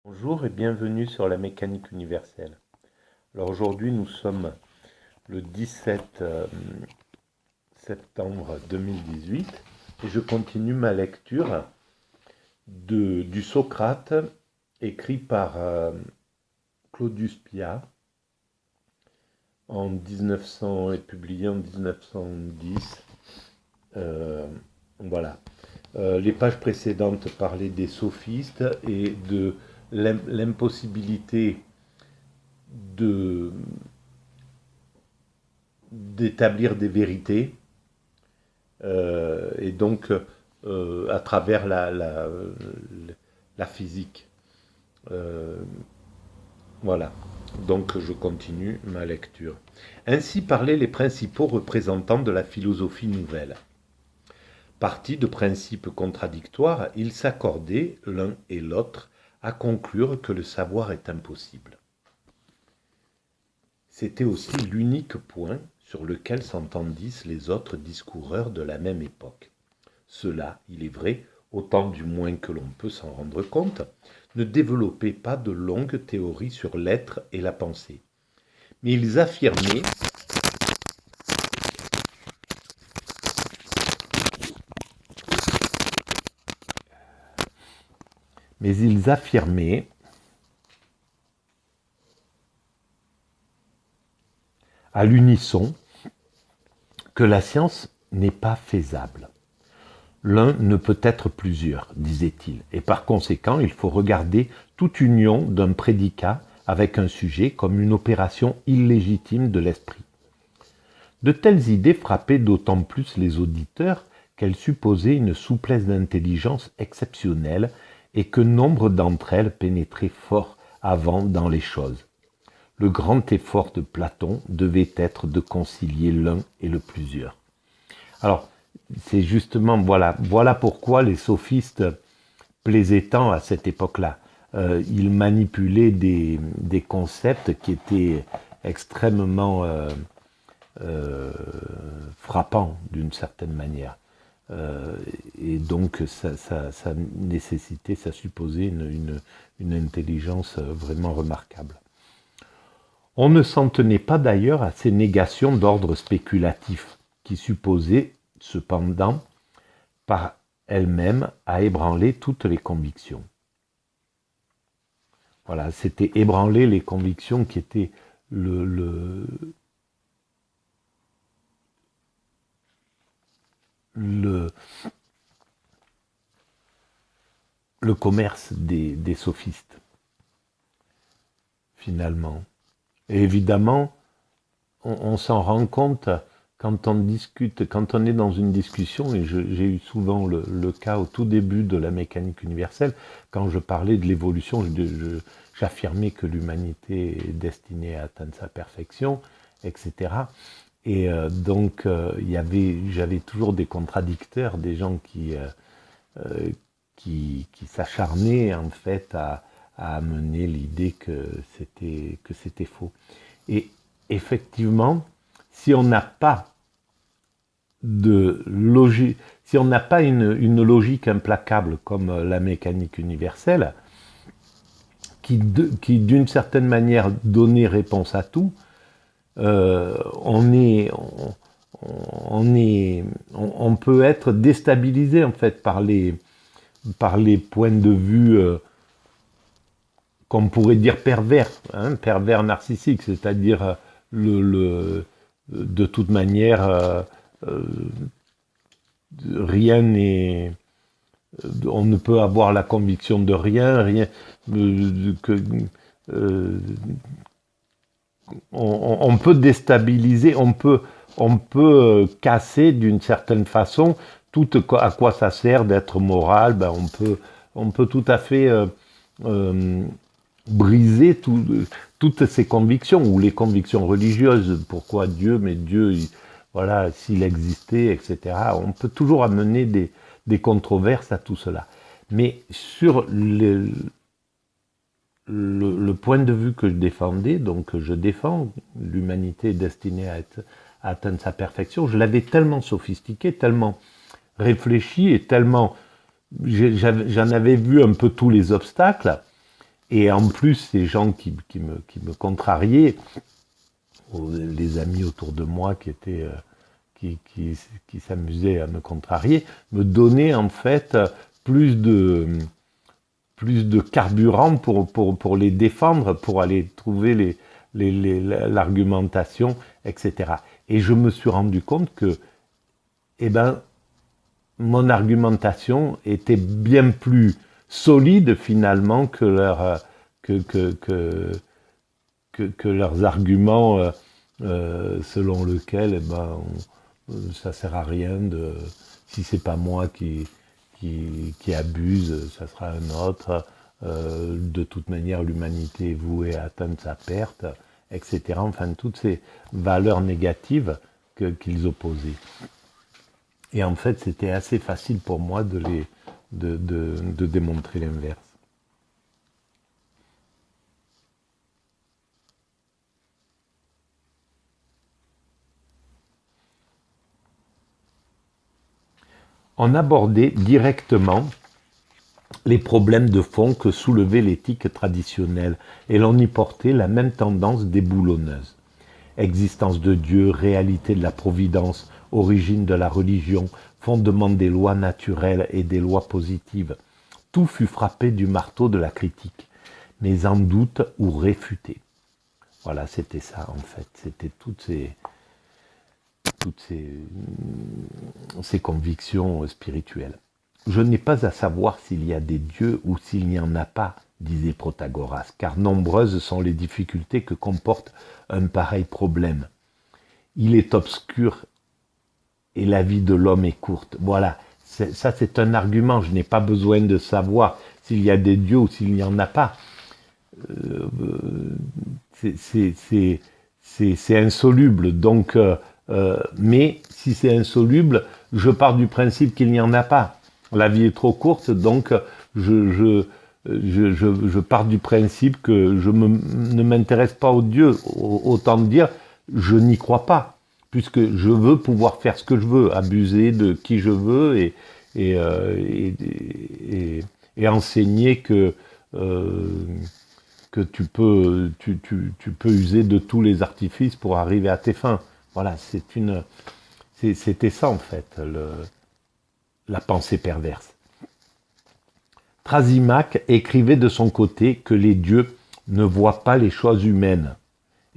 Bonjour et bienvenue sur la mécanique universelle. Alors aujourd'hui nous sommes le 17 septembre 2018 et je continue ma lecture du Socrate écrit par Claudius Pia en 1900 et publié en 1910. Voilà. Les pages précédentes parlaient des sophistes et de l'impossibilité d'établir des vérités et donc à travers la physique. Voilà, donc je continue ma lecture. Ainsi parlaient les principaux représentants de la philosophie nouvelle. Partis de principes contradictoires, ils s'accordaient l'un et l'autre à conclure que le savoir est impossible. C'était aussi l'unique point sur lequel s'entendissent les autres discoureurs de la même époque. Ceux-là, il est vrai, autant du moins que l'on peut s'en rendre compte, ne développaient pas de longues théories sur l'être et la pensée. Mais ils affirmaient à l'unisson que la science n'est pas faisable. L'un ne peut être plusieurs, disait-il, et par conséquent, il faut regarder toute union d'un prédicat avec un sujet comme une opération illégitime de l'esprit. De telles idées frappaient d'autant plus les auditeurs qu'elles supposaient une souplesse d'intelligence exceptionnelle et que nombre d'entre elles pénétraient fort avant dans les choses. Le grand effort de Platon devait être de concilier l'un et le plusieurs. Alors, c'est justement, voilà pourquoi les sophistes plaisaient tant à cette époque-là. Ils manipulaient des concepts qui étaient extrêmement frappants d'une certaine manière. Et donc, ça nécessitait, ça supposait une intelligence vraiment remarquable. On ne s'en tenait pas d'ailleurs à ces négations d'ordre spéculatif, qui supposaient, cependant, par elles-mêmes, à ébranler toutes les convictions. Voilà, c'était ébranler les convictions qui étaient le commerce des sophistes, finalement. Et évidemment, on s'en rend compte quand on discute, quand on est dans une discussion, et j'ai eu souvent le cas au tout début de la mécanique universelle, quand je parlais de l'évolution, j'affirmais que l'humanité est destinée à atteindre sa perfection, etc. Et donc, j'avais toujours des contradicteurs, des gens qui s'acharnaient en fait à amener l'idée que c'était faux. Et effectivement, si on n'a pas de logique, si on n'a pas une logique implacable comme la mécanique universelle, qui d'une certaine manière donnait réponse à tout, on peut être déstabilisé en fait par les points de vue qu'on pourrait dire pervers, pervers narcissique, c'est-à-dire de toute manière, rien n'est, on ne peut avoir la conviction de rien, on peut déstabiliser, on peut casser d'une certaine façon tout à quoi ça sert d'être moral. On peut tout à fait briser toutes ces convictions, ou les convictions religieuses. Pourquoi Dieu? Mais Dieu, voilà, s'il existait, etc. On peut toujours amener des controverses à tout cela. Mais sur le point de vue que je défendais, donc je défends l'humanité destinée à atteindre sa perfection, je l'avais tellement sophistiqué, tellement réfléchi et tellement... J'en avais vu un peu tous les obstacles, Et en plus, ces gens qui me contrariaient, les amis autour de moi qui étaient qui s'amusaient à me contrarier, me donnaient en fait plus de carburant pour les défendre, pour aller trouver l'argumentation, etc. Et je me suis rendu compte que, eh ben, mon argumentation était bien plus solide finalement que leurs arguments selon lesquels, eh ben, ça sert à rien si c'est pas moi qui abuse, ça sera un autre. De toute manière, l'humanité est vouée à atteindre sa perte, etc. Enfin, toutes ces valeurs négatives qu'ils opposaient. Et en fait, c'était assez facile pour moi de démontrer l'inverse. On abordait directement les problèmes de fond que soulevait l'éthique traditionnelle, et l'on y portait la même tendance déboulonneuse. Existence de Dieu, réalité de la providence, origine de la religion, fondement des lois naturelles et des lois positives. Tout fut frappé du marteau de la critique, mais en doute ou réfuté. Voilà, c'était ça en fait. C'était toutes ces convictions spirituelles. Je n'ai pas à savoir s'il y a des dieux ou s'il n'y en a pas, disait Protagoras, car nombreuses sont les difficultés que comporte un pareil problème. Il est obscur et la vie de l'homme est courte. Voilà, ça c'est un argument, je n'ai pas besoin de savoir s'il y a des dieux ou s'il n'y en a pas. C'est insoluble, donc, mais si c'est insoluble, je pars du principe qu'il n'y en a pas. La vie est trop courte, donc je pars du principe que ne m'intéresse pas aux dieux, autant dire, je n'y crois pas, puisque je veux pouvoir faire ce que je veux, abuser de qui je veux et enseigner que tu peux user de tous les artifices pour arriver à tes fins. Voilà, c'était ça en fait, la pensée perverse. Thrasymachus écrivait de son côté que les dieux ne voient pas les choses humaines.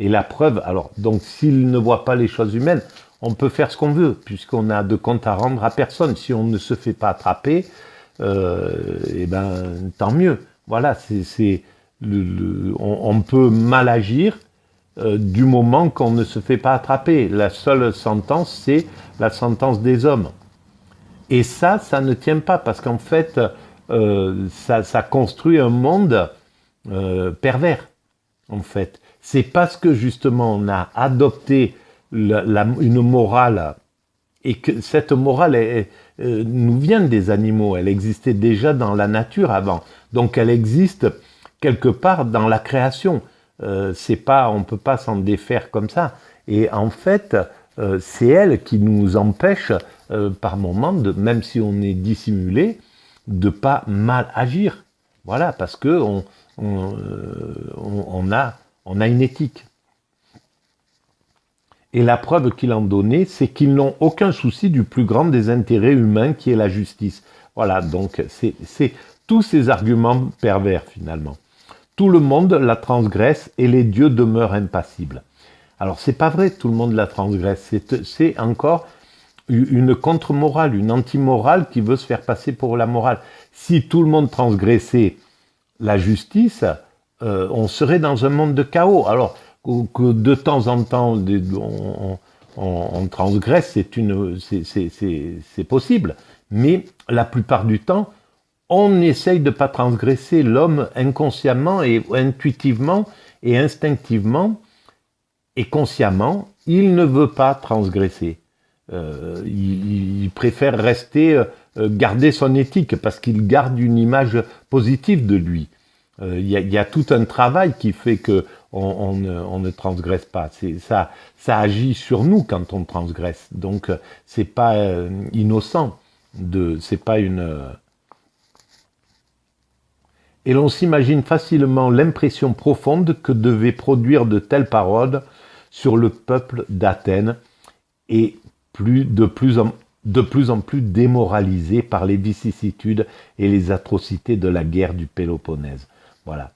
Et la preuve, alors, donc s'ils ne voient pas les choses humaines, on peut faire ce qu'on veut, puisqu'on n'a de compte à rendre à personne. Si on ne se fait pas attraper, eh ben, tant mieux. Voilà, on peut mal agir du moment qu'on ne se fait pas attraper. La seule sentence, c'est la sentence des hommes. Et ça ne tient pas, parce qu'en fait, ça construit un monde pervers, en fait. C'est parce que justement on a adopté une morale, et que cette morale nous vient des animaux, elle existait déjà dans la nature avant, donc elle existe quelque part dans la création. C'est pas, on peut pas s'en défaire comme ça. Et en fait, c'est elle qui nous empêche par moments, même si on est dissimulé, de pas mal agir. Voilà, parce que on a une éthique. Et la preuve qu'il en donnait, c'est qu'ils n'ont aucun souci du plus grand des intérêts humains qui est la justice. Voilà, donc c'est tous ces arguments pervers finalement. Tout le monde la transgresse et les dieux demeurent impassibles. Alors c'est pas vrai, tout le monde la transgresse, c'est encore une contre-morale, une anti-morale qui veut se faire passer pour la morale. Si tout le monde transgressait la justice, on serait dans un monde de chaos. Alors que de temps en temps on transgresse, c'est possible, mais la plupart du temps, on essaye de ne pas transgresser. L'homme inconsciemment et intuitivement et instinctivement et consciemment, il ne veut pas transgresser. Il préfère rester, garder son éthique parce qu'il garde une image positive de lui. Il y a tout un travail qui fait que on ne transgresse pas. Ça agit sur nous quand on transgresse. Donc c'est pas innocent. C'est pas une. et l'on s'imagine facilement l'impression profonde que devaient produire de telles paroles sur le peuple d'Athènes, et de plus en plus démoralisé par les vicissitudes et les atrocités de la guerre du Péloponnèse. Voilà,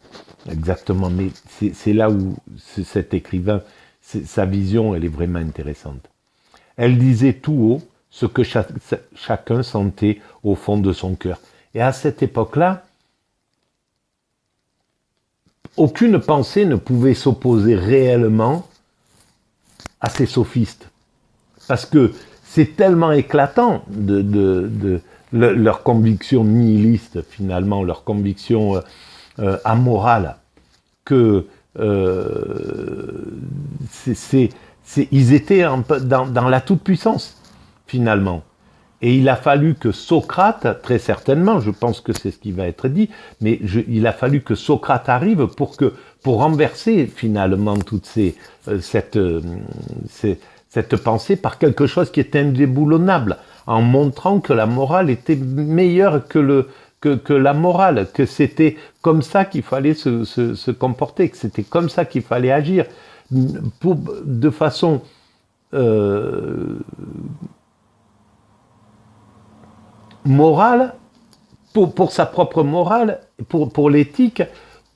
exactement. Mais c'est là où cet écrivain, sa vision, elle est vraiment intéressante. Elle disait tout haut ce que chacun sentait au fond de son cœur. Et à cette époque-là, aucune pensée ne pouvait s'opposer réellement à ces sophistes. Parce que c'est tellement éclatant de leur conviction nihiliste, finalement, leur conviction amorale, que ils étaient dans la toute-puissance, finalement. Et il a fallu que Socrate, très certainement, je pense que c'est ce qui va être dit, mais il a fallu que Socrate arrive pour renverser finalement toute cette pensée par quelque chose qui est indéboulonnable, en montrant que la morale était meilleure que la morale, que c'était comme ça qu'il fallait se comporter, que c'était comme ça qu'il fallait agir, de façon morale, pour sa propre morale, pour l'éthique,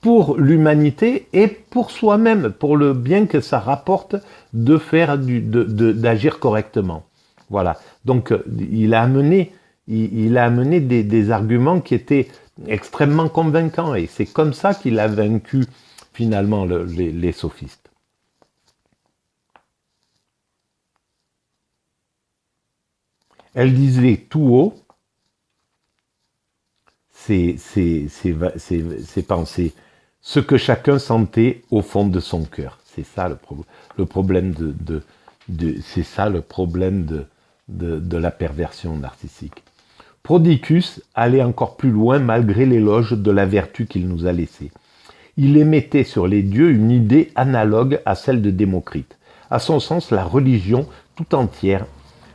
pour l'humanité et pour soi-même, pour le bien que ça rapporte d'agir correctement. Voilà. Donc il a amené des arguments qui étaient extrêmement convaincants, et c'est comme ça qu'il a vaincu finalement les sophistes. Elle disait tout haut ses pensées, ce que chacun sentait au fond de son cœur. C'est ça le problème c'est ça le problème de la perversion narcissique. Prodicus allait encore plus loin malgré l'éloge de la vertu qu'il nous a laissée. Il émettait sur les dieux une idée analogue à celle de Démocrite. À son sens, la religion tout entière,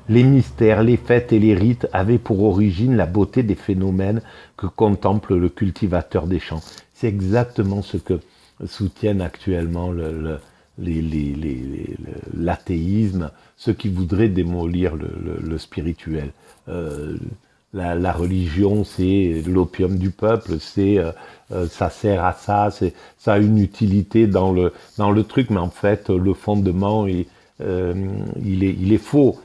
les mystères, les fêtes et les rites avaient pour origine la beauté des phénomènes que contemple le cultivateur des champs. C'est exactement ce que soutiennent actuellement l'athéisme, ceux qui voudraient démolir le spirituel. La religion, c'est l'opium du peuple, ça sert à ça, ça a une utilité dans le truc, mais en fait, le fondement, il est faux.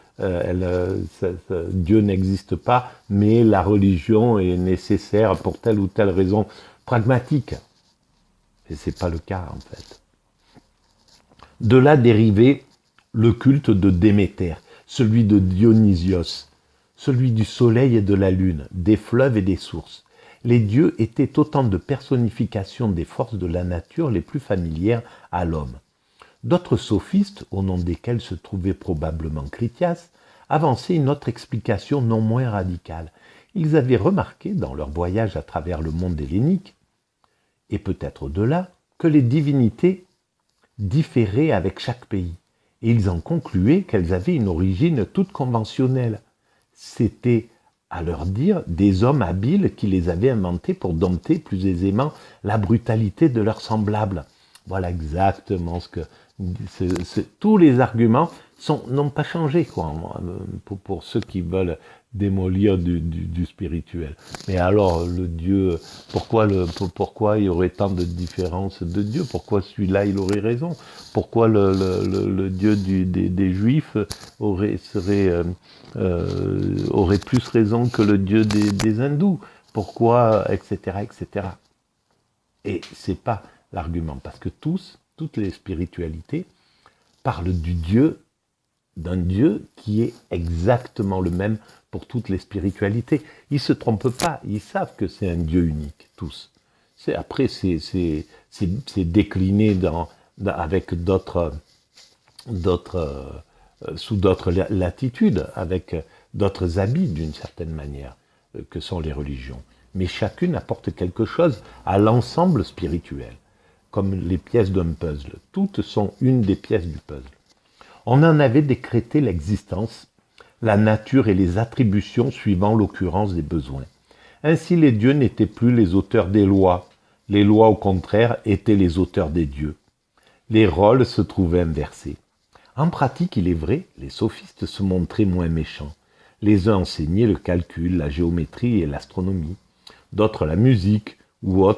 Dieu n'existe pas, mais la religion est nécessaire pour telle ou telle raison pragmatique. Et c'est pas le cas, en fait. De là dérivait le culte de Déméter, celui de Dionysios, celui du soleil et de la lune, des fleuves et des sources. Les dieux étaient autant de personnifications des forces de la nature les plus familières à l'homme. D'autres sophistes, au nom desquels se trouvait probablement Critias, avançaient une autre explication non moins radicale. Ils avaient remarqué, dans leur voyage à travers le monde hellénique, et peut-être au-delà, que les divinités différaient avec chaque pays, et ils en concluaient qu'elles avaient une origine toute conventionnelle. C'était, à leur dire, des hommes habiles qui les avaient inventés pour dompter plus aisément la brutalité de leurs semblables. Voilà exactement ce que... tous les arguments n'ont pas changé, quoi, pour ceux qui veulent démolir du spirituel. Mais alors, le Dieu, pourquoi il y aurait tant de différences de Dieu? Pourquoi celui-là, il aurait raison? Pourquoi le Dieu des Juifs aurait plus raison que le Dieu des Hindous? Pourquoi, etc., etc. Et c'est pas l'argument, parce que toutes les spiritualités parlent d'un Dieu qui est exactement le même pour toutes les spiritualités. Ils ne se trompent pas, ils savent que c'est un Dieu unique, tous. Après, c'est décliné avec sous d'autres latitudes, avec d'autres habits d'une certaine manière, que sont les religions. Mais chacune apporte quelque chose à l'ensemble spirituel, comme les pièces d'un puzzle. Toutes sont une des pièces du puzzle. On en avait décrété l'existence, la nature et les attributions suivant l'occurrence des besoins. Ainsi les dieux n'étaient plus les auteurs des lois, Les lois, au contraire, étaient les auteurs des dieux. Les rôles se trouvaient inversés. En pratique, il est vrai, les sophistes se montraient moins méchants. Les uns enseignaient le calcul, la géométrie et l'astronomie, d'autres la musique ou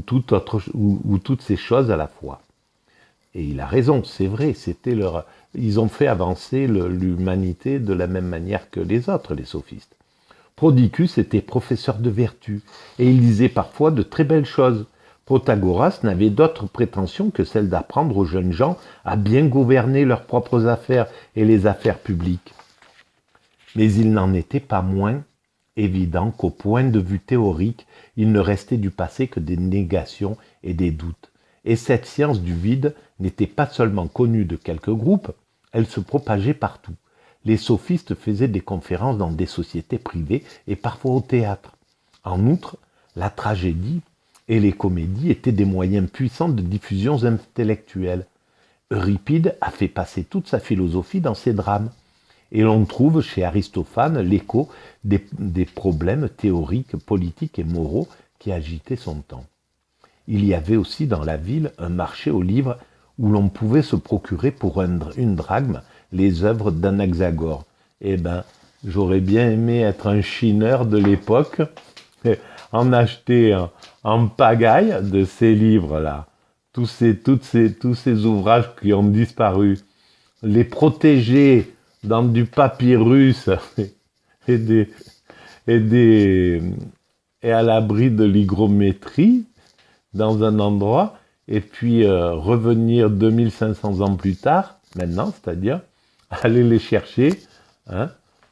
toutes ces choses à la fois. Et il a raison, c'est vrai, ils ont fait avancer l'humanité de la même manière que les autres, les sophistes. Prodicus était professeur de vertu, et il disait parfois de très belles choses. Protagoras n'avait d'autre prétention que celle d'apprendre aux jeunes gens à bien gouverner leurs propres affaires et les affaires publiques. Mais il n'en était pas moins évident qu'au point de vue théorique, il ne restait du passé que des négations et des doutes. Et cette science du vide n'était pas seulement connue de quelques groupes, elle se propageait partout. Les sophistes faisaient des conférences dans des sociétés privées et parfois au théâtre. En outre, la tragédie et les comédies étaient des moyens puissants de diffusion intellectuelle. Euripide a fait passer toute sa philosophie dans ses drames. Et l'on trouve chez Aristophane l'écho des problèmes théoriques, politiques et moraux qui agitaient son temps. Il y avait aussi dans la ville un marché aux livres où l'on pouvait se procurer pour une drachme les œuvres d'Anaxagore. Eh ben, j'aurais bien aimé être un chineur de l'époque, en acheter en pagaille de ces livres-là, tous ces ouvrages qui ont disparu, les protéger dans du papyrus et à l'abri de l'hygrométrie dans un endroit, et puis revenir 2500 ans plus tard, maintenant, c'est-à-dire aller les chercher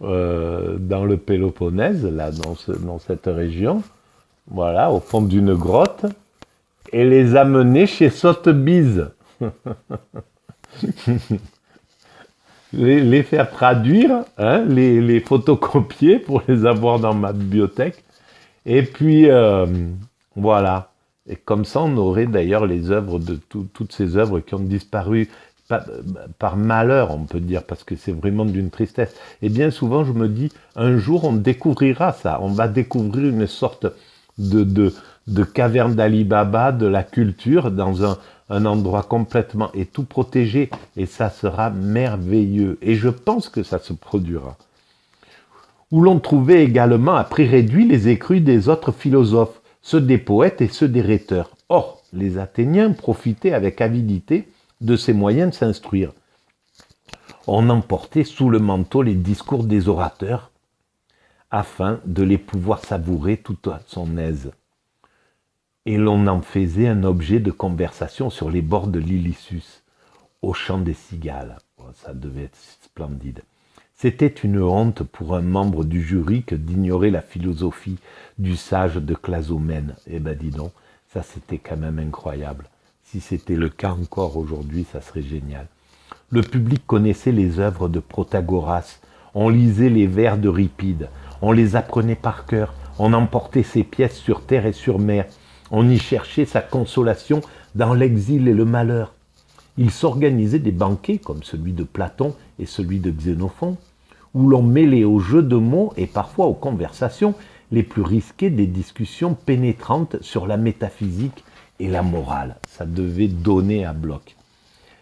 dans le Péloponnèse, là, dans cette région, voilà, au fond d'une grotte, et les amener chez Sotheby's. les faire traduire, les photocopier pour les avoir dans ma bibliothèque. Et puis, voilà. Et comme ça, on aurait d'ailleurs les œuvres de toutes ces œuvres qui ont disparu par malheur, on peut dire, parce que c'est vraiment d'une tristesse. Et bien souvent, je me dis, un jour, on découvrira ça. On va découvrir une sorte de caverne d'Ali Baba, de la culture, dans un endroit complètement et tout protégé, et ça sera merveilleux. Et je pense que ça se produira. Où l'on trouvait également à prix réduit les écrits des autres philosophes, ceux des poètes et ceux des rhéteurs. Or, les Athéniens profitaient avec avidité de ces moyens de s'instruire. On emportait sous le manteau les discours des orateurs, afin de les pouvoir savourer tout à son aise. Et l'on en faisait un objet de conversation sur les bords de l'Ilissus, au chant des cigales. Oh, ça devait être splendide. C'était une honte pour un membre du jury que d'ignorer la philosophie du sage de Clazomène. Eh ben dis donc, ça c'était quand même incroyable. Si c'était le cas encore aujourd'hui, ça serait génial. Le public connaissait les œuvres de Protagoras, on lisait les vers d'Euripide, on les apprenait par cœur, on emportait ses pièces sur terre et sur mer, on y cherchait sa consolation dans l'exil et le malheur. Il s'organisait des banquets comme celui de Platon et celui de Xénophon, où l'on mêlait aux jeux de mots et parfois aux conversations les plus risquées des discussions pénétrantes sur la métaphysique et la morale. Ça devait donner à bloc.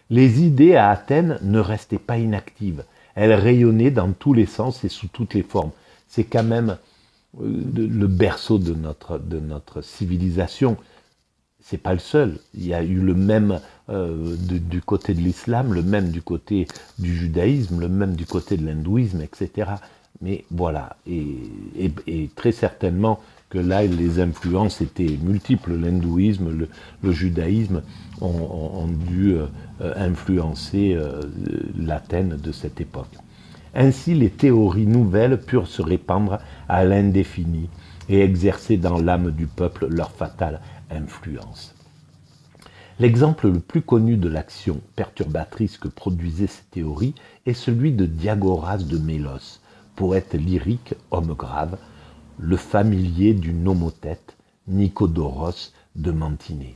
Les idées à Athènes ne restaient pas inactives. Elles rayonnaient dans tous les sens et sous toutes les formes. C'est quand même le berceau de notre civilisation. C'est pas le seul. Il y a eu le même du côté de l'islam, le même du côté du judaïsme, le même du côté de l'hindouisme, etc. Mais voilà. Et très certainement que là, les influences étaient multiples. L'hindouisme, le judaïsme ont dû influencer l'Athènes de cette époque. Ainsi, les théories nouvelles purent se répandre à l'indéfini et exercer dans l'âme du peuple leur fatale influence. L'exemple le plus connu de l'action perturbatrice que produisaient ces théories est celui de Diagoras de Mélos, poète lyrique, homme grave, le familier du nomothète Nicodoros de Mantinée.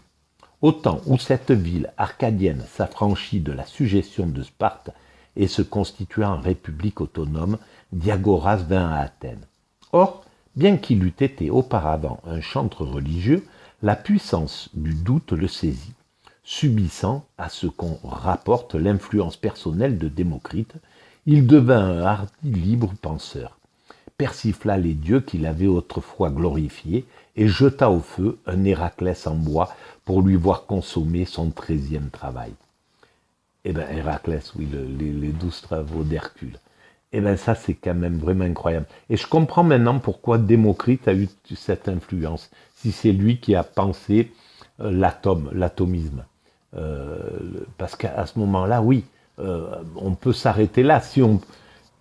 Au temps où cette ville arcadienne s'affranchit de la suggestion de Sparte et se constitua en république autonome, Diagoras vint à Athènes. Or, bien qu'il eût été auparavant un chantre religieux, La puissance du doute le saisit, subissant à ce qu'on rapporte l'influence personnelle de Démocrite, il devint un hardi libre penseur, persifla les dieux qu'il avait autrefois glorifiés et jeta au feu un Héraclès en bois pour lui voir consommer son 13e travail. Eh bien, Héraclès, oui, les 12 travaux d'Hercule. Eh bien, ça, c'est quand même vraiment incroyable. Et je comprends maintenant pourquoi Démocrite a eu cette influence. Si c'est lui qui a pensé l'atomisme. Parce qu'à ce moment-là, oui, on peut s'arrêter là.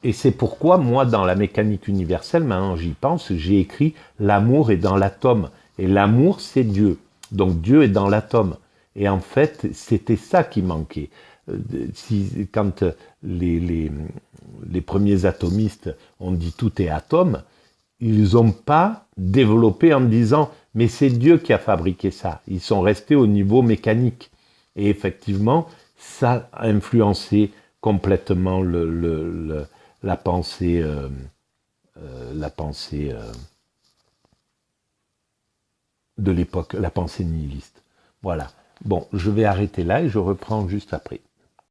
Et c'est pourquoi, moi, dans la mécanique universelle, maintenant j'y pense, j'ai écrit « L'amour est dans l'atome ». Et l'amour, c'est Dieu. Donc Dieu est dans l'atome. Et en fait, c'était ça qui manquait. Quand les premiers atomistes ont dit « tout est atome », ils n'ont pas développé en disant « mais c'est Dieu qui a fabriqué ça ». Ils sont restés au niveau mécanique. Et effectivement, ça a influencé complètement la pensée, de l'époque, la pensée nihiliste. Voilà. Bon, je vais arrêter là et je reprends juste après.